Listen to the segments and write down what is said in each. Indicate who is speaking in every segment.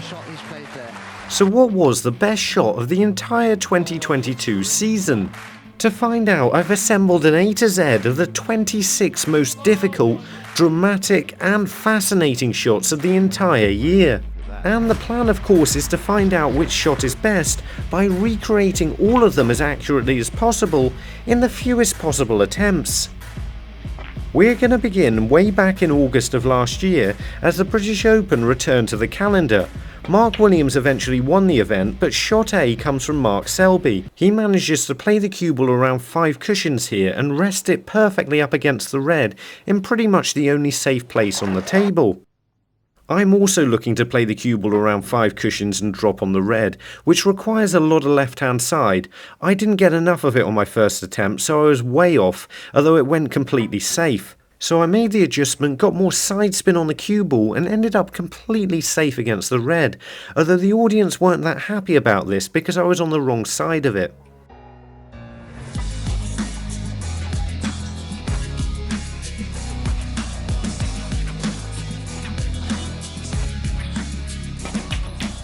Speaker 1: shot he's played there.
Speaker 2: So what was the best shot of the entire 2022 season? To find out, I've assembled an A to Z of the 26 most difficult, dramatic and fascinating shots of the entire year. And the plan, of course, is to find out which shot is best by recreating all of them as accurately as possible in the fewest possible attempts. We're going to begin way back in August of last year as the British Open returned to the calendar. Mark Williams eventually won the event, but Shot A comes from Mark Selby. He manages to play the cue ball around 5 cushions here and rest it perfectly up against the red in pretty much the only safe place on the table. I'm also looking to play the cue ball around 5 cushions and drop on the red, which requires a lot of left-hand side. I didn't get enough of it on my first attempt, so I was way off, although it went completely safe. So I made the adjustment, got more side spin on the cue ball and ended up completely safe against the red, although the audience weren't that happy about this because I was on the wrong side of it.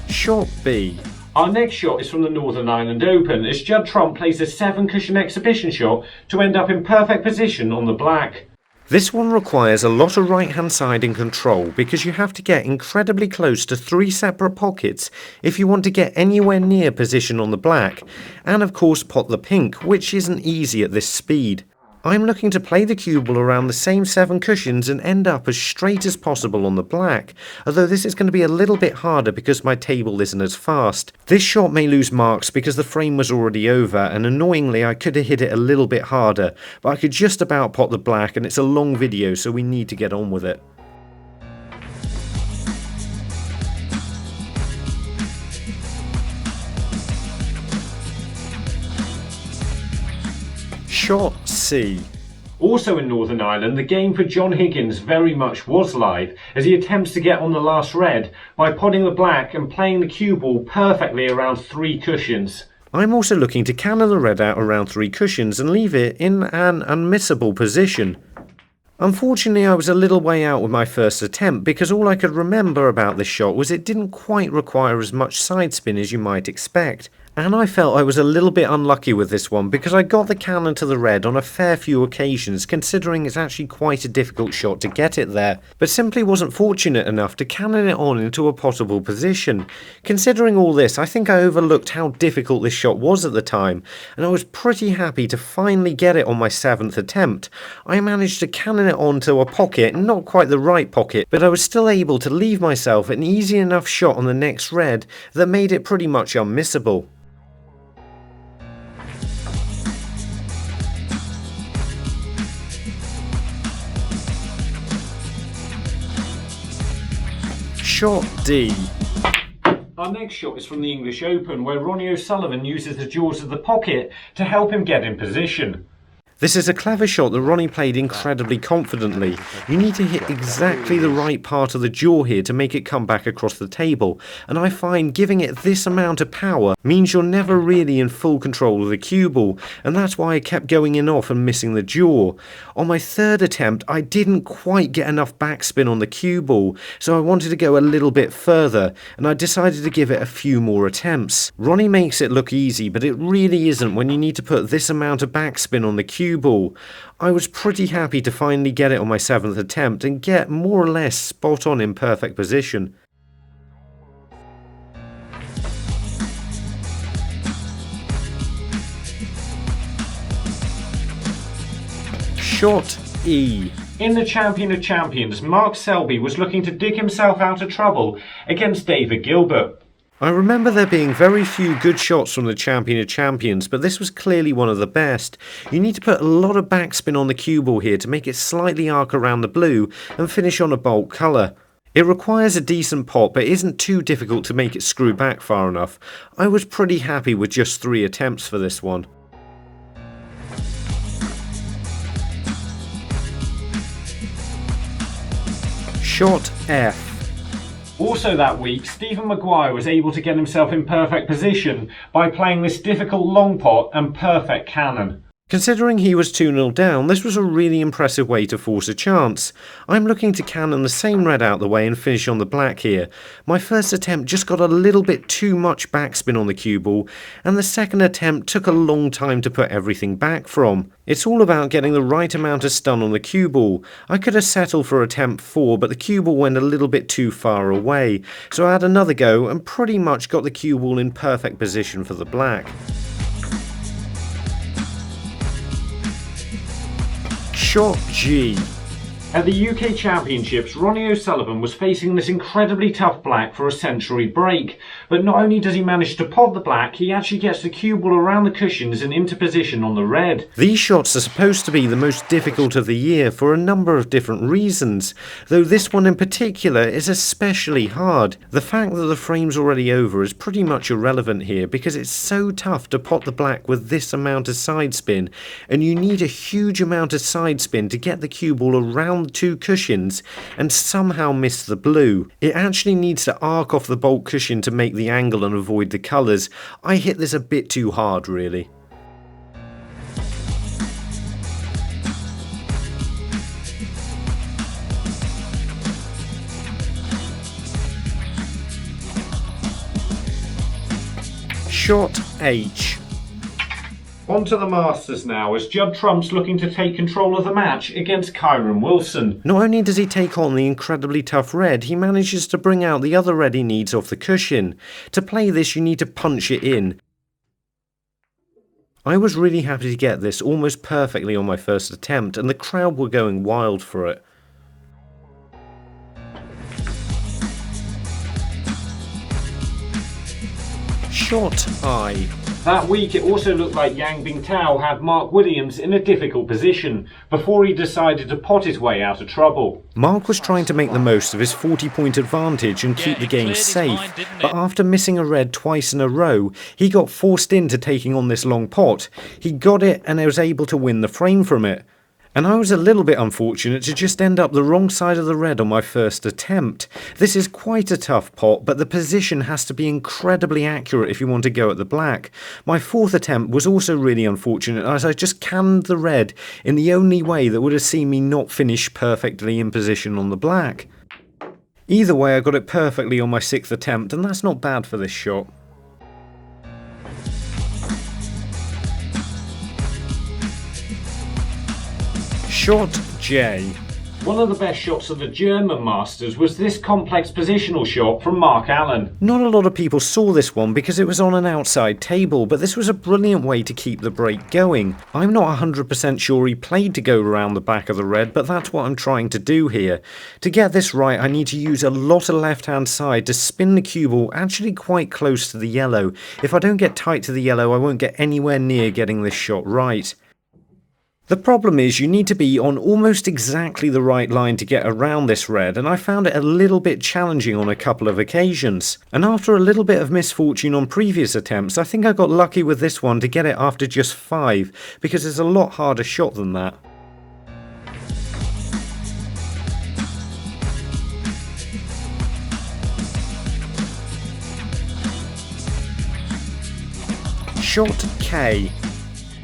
Speaker 2: Shot B.
Speaker 3: Our next shot is from the Northern Ireland Open as Judd plays a 7 cushion exhibition shot to end up in perfect position on the black.
Speaker 2: This one requires a lot of right hand side and control because you have to get incredibly close to 3 separate pockets if you want to get anywhere near position on the black, and of course pot the pink, which isn't easy at this speed. I'm looking to play the cue ball around the same 7 cushions and end up as straight as possible on the black, although this is going to be a little bit harder because my table isn't as fast. This shot may lose marks because the frame was already over, and annoyingly I could have hit it a little bit harder, but I could just about pot the black, and it's a long video so we need to get on with it. Shot C.
Speaker 3: Also in Northern Ireland, the game for John Higgins very much was live as he attempts to get on the last red by potting the black and playing the cue ball perfectly around 3 cushions.
Speaker 2: I'm also looking to cannon the red out around 3 cushions and leave it in an unmissable position. Unfortunately, I was a little way out with my first attempt because all I could remember about this shot was it didn't quite require as much side spin as you might expect. And I felt I was a little bit unlucky with this one because I got the cannon to the red on a fair few occasions, considering it's actually quite a difficult shot to get it there, but simply wasn't fortunate enough to cannon it on into a potable position. Considering all this, I think I overlooked how difficult this shot was at the time, and I was pretty happy to finally get it on my 7th attempt. I managed to cannon it onto a pocket, not quite the right pocket, but I was still able to leave myself an easy enough shot on the next red that made it pretty much unmissable. Shot D.
Speaker 3: Our next shot is from the English Open where Ronnie uses the jaws of the pocket to help him get in position.
Speaker 2: This is a clever shot that Ronnie played incredibly confidently. You need to hit exactly the right part of the jaw here to make it come back across the table, and I find giving it this amount of power means you're never really in full control of the cue ball, and that's why I kept going in off and missing the jaw. On my 3rd attempt, I didn't quite get enough backspin on the cue ball, so I wanted to go a little bit further, and I decided to give it a few more attempts. Ronnie makes it look easy, but it really isn't when you need to put this amount of backspin on the cue ball. I was pretty happy to finally get it on my 7th attempt and get more or less spot on in perfect position. Shot E.
Speaker 3: In the Champion of Champions, Mark Selby was looking to dig himself out of trouble against David Gilbert.
Speaker 2: I remember there being very few good shots from the Champion of Champions, but this was clearly one of the best. You need to put a lot of backspin on the cue ball here to make it slightly arc around the blue and finish on a bold colour. It requires a decent pot, but isn't too difficult to make it screw back far enough. I was pretty happy with just 3 attempts for this one. Shot F.
Speaker 3: Also that week, Stephen Maguire was able to get himself in perfect position by playing this difficult long pot and perfect cannon.
Speaker 2: Considering he was 2-0 down, this was a really impressive way to force a chance. I'm looking to cannon the same red out the way and finish on the black here. My first attempt just got a little bit too much backspin on the cue ball, and the second attempt took a long time to put everything back from. It's all about getting the right amount of stun on the cue ball. I could have settled for attempt 4, but the cue ball went a little bit too far away, so I had another go and pretty much got the cue ball in perfect position for the black. Shot G.
Speaker 3: At the UK Championships, Ronnie O'Sullivan was facing this incredibly tough black for a century break, but not only does he manage to pot the black, he actually gets the cue ball around the cushions and into position on the red.
Speaker 2: These shots are supposed to be the most difficult of the year for a number of different reasons, though this one in particular is especially hard. The fact that the frame's already over is pretty much irrelevant here because it's so tough to pot the black with this amount of side spin, and you need a huge amount of side spin to get the cue ball around the two cushions and somehow miss the blue. It actually needs to arc off the bolt cushion to make the angle and avoid the colours. I hit this a bit too hard really. Shot H.
Speaker 3: On to the Masters now, as Judd Trump's looking to take control of the match against Kyren Wilson.
Speaker 2: Not only does he take on the incredibly tough red, he manages to bring out the other red he needs off the cushion. To play this, you need to punch it in. I was really happy to get this almost perfectly on my first attempt, and the crowd were going wild for it. Shot I.
Speaker 3: That week it also looked like Yang Bingtao had Mark Williams in a difficult position before he decided to pot his way out of trouble.
Speaker 2: Mark was trying to make the most of his 40-point advantage and keep the game safe, but after missing a red twice in a row, he got forced into taking on this long pot. He got it and was able to win the frame from it. And I was a little bit unfortunate to just end up the wrong side of the red on my first attempt. This is quite a tough pot, but the position has to be incredibly accurate if you want to go at the black. My fourth attempt was also really unfortunate as I just canned the red in the only way that would have seen me not finish perfectly in position on the black. Either way, I got it perfectly on my sixth attempt, and that's not bad for this shot. Shot J.
Speaker 3: One of the best shots of the German Masters was this complex positional shot from Mark Allen.
Speaker 2: Not a lot of people saw this one because it was on an outside table, but this was a brilliant way to keep the break going. I'm not 100% sure he played to go around the back of the red, but that's what I'm trying to do here. To get this right, I need to use a lot of left-hand side to spin the cue ball actually quite close to the yellow. If I don't get tight to the yellow, I won't get anywhere near getting this shot right. The problem is you need to be on almost exactly the right line to get around this red, and I found it a little bit challenging on a couple of occasions. And after a little bit of misfortune on previous attempts, I think I got lucky with this one to get it after just 5, because it's a lot harder shot than that. Shot K.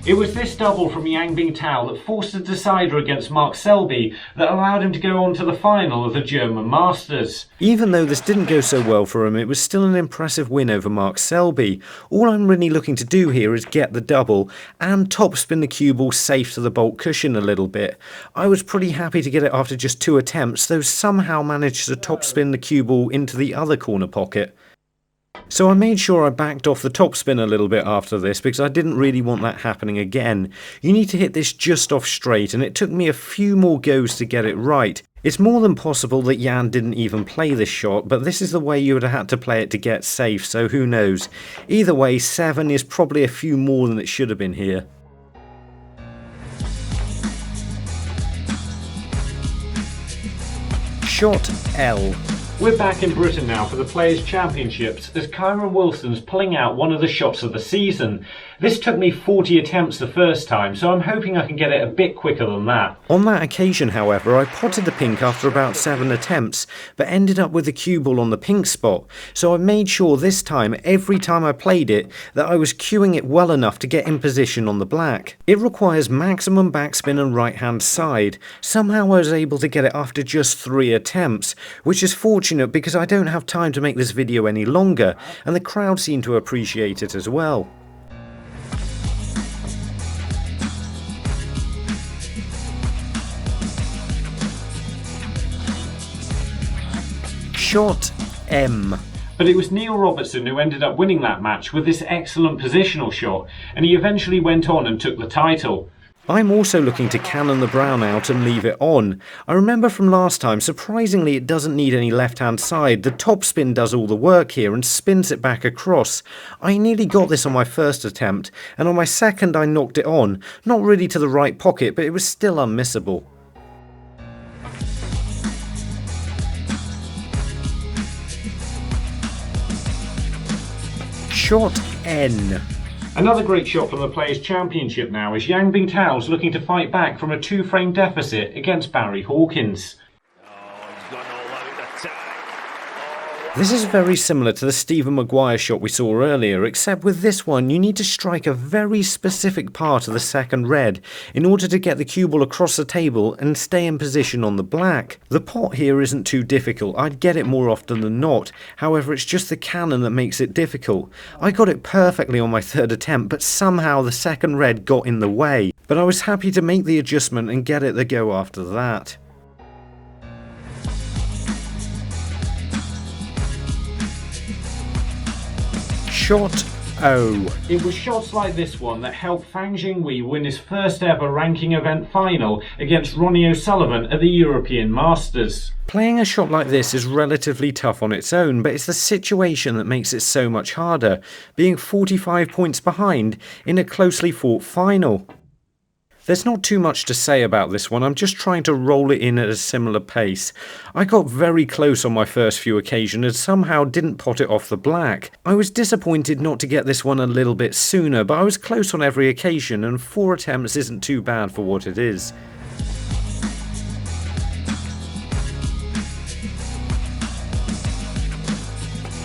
Speaker 3: It was this double from Yang Bingtao that forced a decider against Mark Selby that allowed him to go on to the final of the German Masters.
Speaker 2: Even though this didn't go so well for him, it was still an impressive win over Mark Selby. All I'm really looking to do here is get the double and topspin the cue ball safe to the bolt cushion a little bit. I was pretty happy to get it after just 2 attempts, though somehow managed to topspin the cue ball into the other corner pocket. So I made sure I backed off the topspin a little bit after this because I didn't really want that happening again. You need to hit this just off straight, and it took me a few more goes to get it right. It's more than possible that Jan didn't even play this shot, but this is the way you would have had to play it to get safe, so who knows. Either way, 7 is probably a few more than it should have been here. Shot L.
Speaker 3: We're back in Britain now for the Players' Championships as Kyren Wilson's pulling out one of the shots of the season. This took me 40 attempts the first time, so I'm hoping I can get it a bit quicker than that.
Speaker 2: On that occasion, however, I potted the pink after about 7 attempts, but ended up with the cue ball on the pink spot, so I made sure this time, every time I played it, that I was cueing it well enough to get in position on the black. It requires maximum backspin and right-hand side. Somehow I was able to get it after just 3 attempts, which is fortunate because I don't have time to make this video any longer, and the crowd seemed to appreciate it as well. Shot M.
Speaker 3: But it was Neil Robertson who ended up winning that match with this excellent positional shot, and he eventually went on and took the title.
Speaker 2: I'm also looking to cannon the brown out and leave it on. I remember from last time, surprisingly it doesn't need any left-hand side. The top spin does all the work here and spins it back across. I nearly got this on my first attempt, and on my second I knocked it on. Not really to the right pocket, but it was still unmissable. Shot N.
Speaker 3: Another great shot from the Players' Championship now is Yang Bingtao's looking to fight back from a 2-frame deficit against Barry Hawkins.
Speaker 2: This is very similar to the Stephen Maguire shot we saw earlier, except with this one you need to strike a very specific part of the second red in order to get the cue ball across the table and stay in position on the black. The pot here isn't too difficult, I'd get it more often than not, however it's just the cannon that makes it difficult. I got it perfectly on my third attempt, but somehow the second red got in the way, but I was happy to make the adjustment and get it the go after that. Shot O.
Speaker 3: It was shots like this one that helped Fang Zhengyi win his first ever ranking event final against Ronnie O'Sullivan at the European Masters.
Speaker 2: Playing a shot like this is relatively tough on its own, but it's the situation that makes it so much harder, being 45 points behind in a closely fought final. There's not too much to say about this one, I'm just trying to roll it in at a similar pace. I got very close on my first few occasions and somehow didn't pot it off the black. I was disappointed not to get this one a little bit sooner, but I was close on every occasion and 4 attempts isn't too bad for what it is.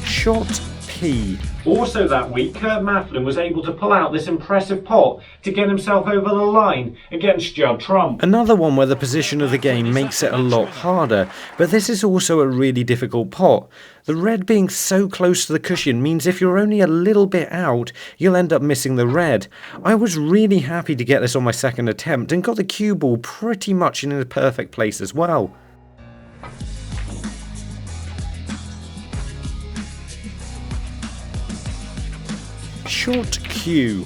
Speaker 2: Shot P.
Speaker 3: Also that week, Maflin was able to pull out this impressive pot to get himself over the line against Judd.
Speaker 2: Another one where the position of the game makes it a lot harder, but this is also a really difficult pot. The red being so close to the cushion means if you're only a little bit out, you'll end up missing the red. I was really happy to get this on my second attempt and got the cue ball pretty much in a perfect place as well. Short Q.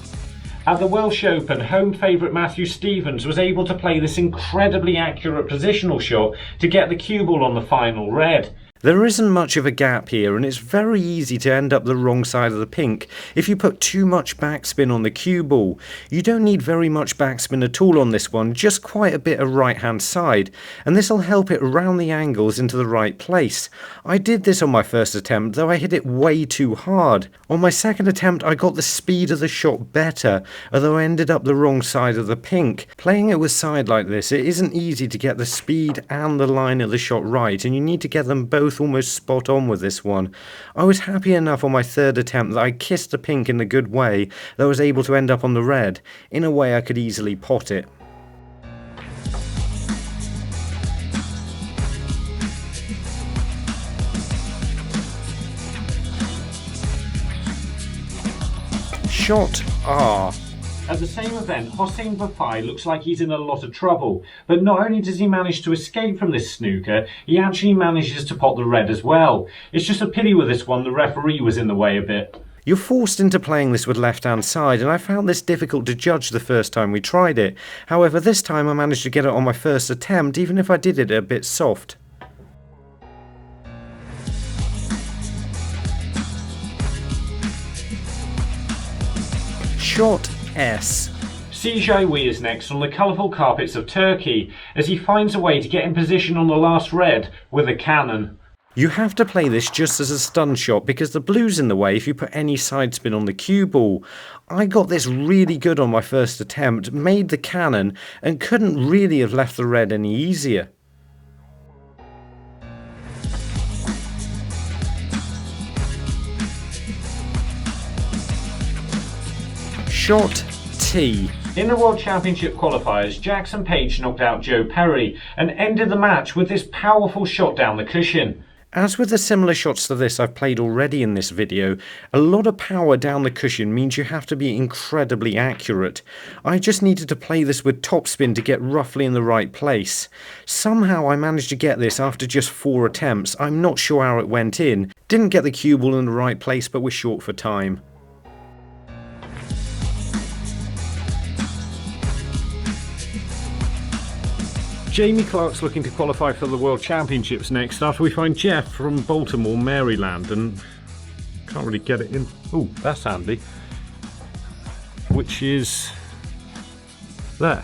Speaker 3: At the Welsh Open, home favourite Matthew Stevens was able to play this incredibly accurate positional shot to get the cue ball on the final red.
Speaker 2: There isn't much of a gap here and it's very easy to end up the wrong side of the pink if you put too much backspin on the cue ball. You don't need very much backspin at all on this one, just quite a bit of right hand side, and this will help it round the angles into the right place. I did this on my first attempt, though I hit it way too hard. On my second attempt I got the speed of the shot better, although I ended up the wrong side of the pink. Playing it with side like this, it isn't easy to get the speed and the line of the shot right, and you need to get them both almost spot on with this one. I was happy enough on my third attempt that I kissed the pink in a good way that I was able to end up on the red, in a way I could easily pot it. Shot R.
Speaker 3: At the same event, Hossin Vafaei looks like he's in a lot of trouble, but not only does he manage to escape from this snooker, he actually manages to pot the red as well. It's just a pity with this one the referee was in the way a bit.
Speaker 2: You're forced into playing this with left-hand side, and I found this difficult to judge the first time we tried it. However, this time I managed to get it on my first attempt, even if I did it a bit soft. Shot S.
Speaker 3: Jiahui is next on the colourful carpets of Turkey as he finds a way to get in position on the last red with a cannon.
Speaker 2: You have to play this just as a stun shot because the blue's in the way if you put any side spin on the cue ball. I got this really good on my first attempt, made the cannon, and couldn't really have left the red any easier. Shot T.
Speaker 3: In the World Championship qualifiers, Jackson Page knocked out Joe Perry and ended the match with this powerful shot down the cushion.
Speaker 2: As with the similar shots to this I've played already in this video, a lot of power down the cushion means you have to be incredibly accurate. I just needed to play this with topspin to get roughly in the right place. Somehow I managed to get this after just 4 attempts. I'm not sure how it went in. Didn't get the cue ball in the right place, but was short for time.
Speaker 3: Jamie Clarke's looking to qualify for the World Championships next after we find Jeff from Baltimore, Maryland, and can't really get it in. Oh, that's handy. Which is there.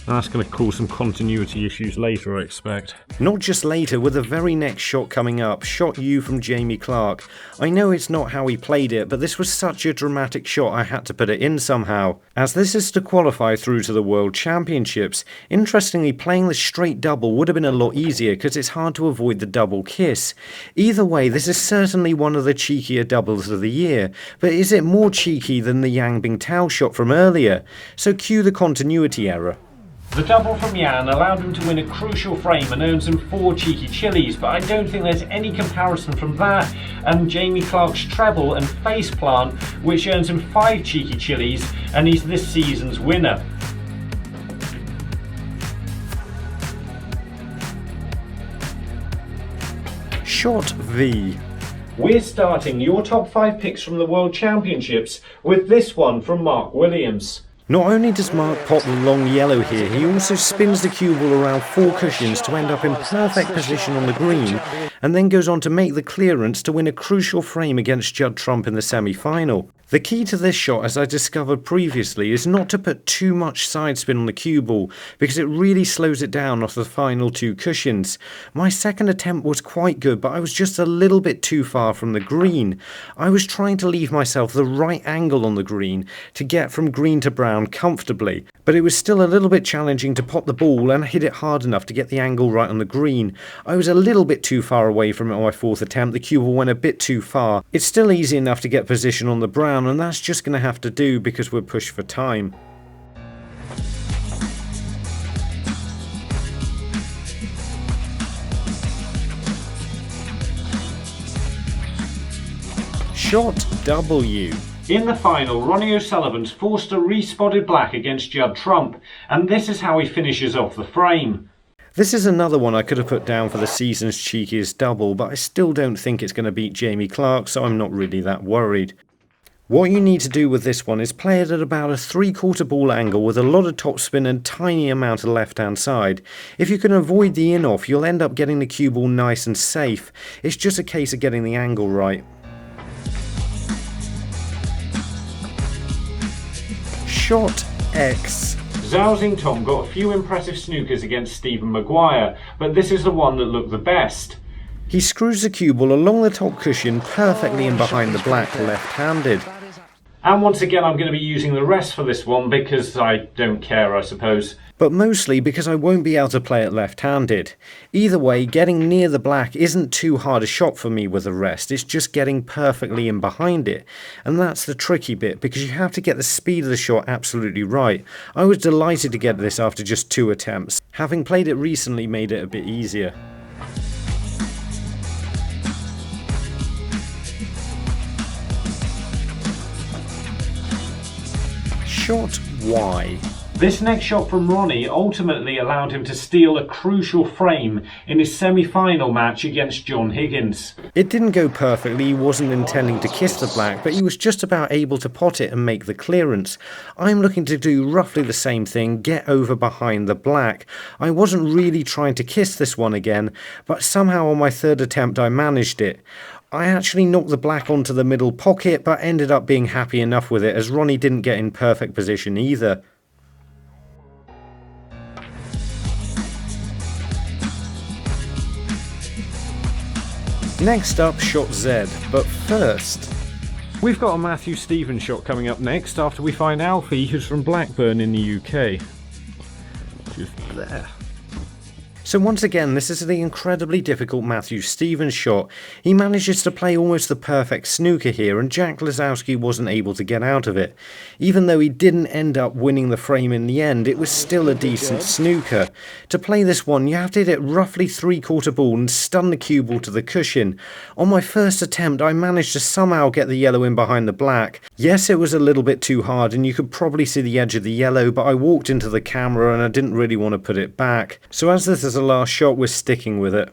Speaker 3: And that's going to cause some continuity issues later, I expect.
Speaker 2: Not just later, with the very next shot coming up, Shot U from Jamie Clarke. I know it's not how he played it, but this was such a dramatic shot I had to put it in somehow. As this is to qualify through to the World Championships, interestingly playing the straight double would have been a lot easier because it's hard to avoid the double kiss. Either way, this is certainly one of the cheekier doubles of the year, but is it more cheeky than the Yang Bingtao shot from earlier? So cue the continuity error.
Speaker 3: The double from Yan allowed him to win a crucial frame and earns him 4 cheeky chilies, but I don't think there's any comparison from that and Jamie Clarke's treble and face plant, which earns him 5 cheeky chilies, and he's this season's winner.
Speaker 2: Shot V.
Speaker 3: We're starting your top 5 picks from the World Championships with this one from Mark Williams.
Speaker 2: Not only does Mark pot the long yellow here, he also spins the cue ball around 4 cushions to end up in perfect position on the green, and then goes on to make the clearance to win a crucial frame against Judd Trump in the semi-final. The key to this shot, as I discovered previously, is not to put too much side spin on the cue ball, because it really slows it down off the final 2 cushions. My second attempt was quite good, but I was just a little bit too far from the green. I was trying to leave myself the right angle on the green to get from green to brown comfortably, but it was still a little bit challenging to pop the ball and hit it hard enough to get the angle right on the green. I was a little bit too far away from it on my 4th attempt. The cue ball went a bit too far. It's still easy enough to get position on the brown, and that's just going to have to do because we're pushed for time. Shot W. In the final, Ronnie O'Sullivan's forced a respotted black against Judd Trump, and this is how he finishes off the frame. This is another one I could have put down for the season's cheekiest double, but I still don't think it's going to beat Jamie Clarke, so I'm not really that worried. What you need to do with this one is play it at about a 3/4 ball angle with a lot of topspin and tiny amount of left hand side. If you can avoid the in-off, you'll end up getting the cue ball nice and safe. It's just a case of getting the angle right. Shot X.
Speaker 3: Zhao Xintong got a few impressive snookers against Stephen Maguire, but this is the one that looked the best.
Speaker 2: He screws the cue ball along the top cushion perfectly in behind the black left-handed.
Speaker 3: And once again I'm going to be using the rest for this one because I don't care, I suppose.
Speaker 2: But mostly because I won't be able to play it left-handed. Either way, getting near the black isn't too hard a shot for me with the rest, it's just getting perfectly in behind it. And that's the tricky bit, because you have to get the speed of the shot absolutely right. I was delighted to get this after just 2 attempts. Having played it recently made it a bit easier. Shot Y.
Speaker 3: This next shot from Ronnie ultimately allowed him to steal a crucial frame in his semi-final match against John Higgins.
Speaker 2: It didn't go perfectly, he wasn't intending to kiss the black, but he was just about able to pot it and make the clearance. I'm looking to do roughly the same thing, get over behind the black. I wasn't really trying to kiss this one again, but somehow on my 3rd attempt I managed it. I actually knocked the black onto the middle pocket, but ended up being happy enough with it as Ronnie didn't get in perfect position either. Next up, Shot Z, but first...
Speaker 3: We've got a Matthew Stevens shot coming up next after we find Alfie, who's from Blackburn in the UK. Just there.
Speaker 2: So once again, this is the incredibly difficult Matthew Stevens shot. He manages to play almost the perfect snooker here, and Jack Lazowski wasn't able to get out of it. Even though he didn't end up winning the frame in the end, it was still a decent snooker. To play this one, you have to hit it roughly 3/4 ball and stun the cue ball to the cushion. On my first attempt, I managed to somehow get the yellow in behind the black. Yes, it was a little bit too hard, and you could probably see the edge of the yellow, but I walked into the camera and I didn't really want to put it back. So as this is the last shot, we're sticking with it.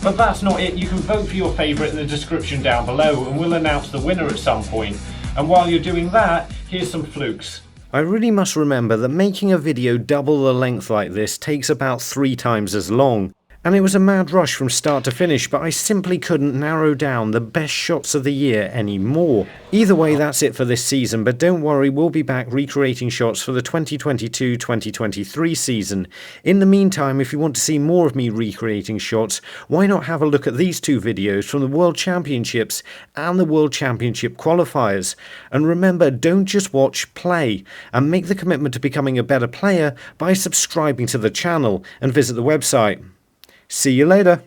Speaker 3: But that's not it. You can vote for your favourite in the description down below, and we'll announce the winner at some point. And while you're doing that, here's some flukes.
Speaker 2: I really must remember that making a video double the length like this takes about 3 times as long. And it was a mad rush from start to finish, but I simply couldn't narrow down the best shots of the year anymore. Either way, that's it for this season, but don't worry, we'll be back recreating shots for the 2022-2023 season. In the meantime, if you want to see more of me recreating shots, why not have a look at these 2 videos from the World Championships and the World Championship qualifiers. And remember, don't just watch, play, and make the commitment to becoming a better player by subscribing to the channel and visit the website. See you later.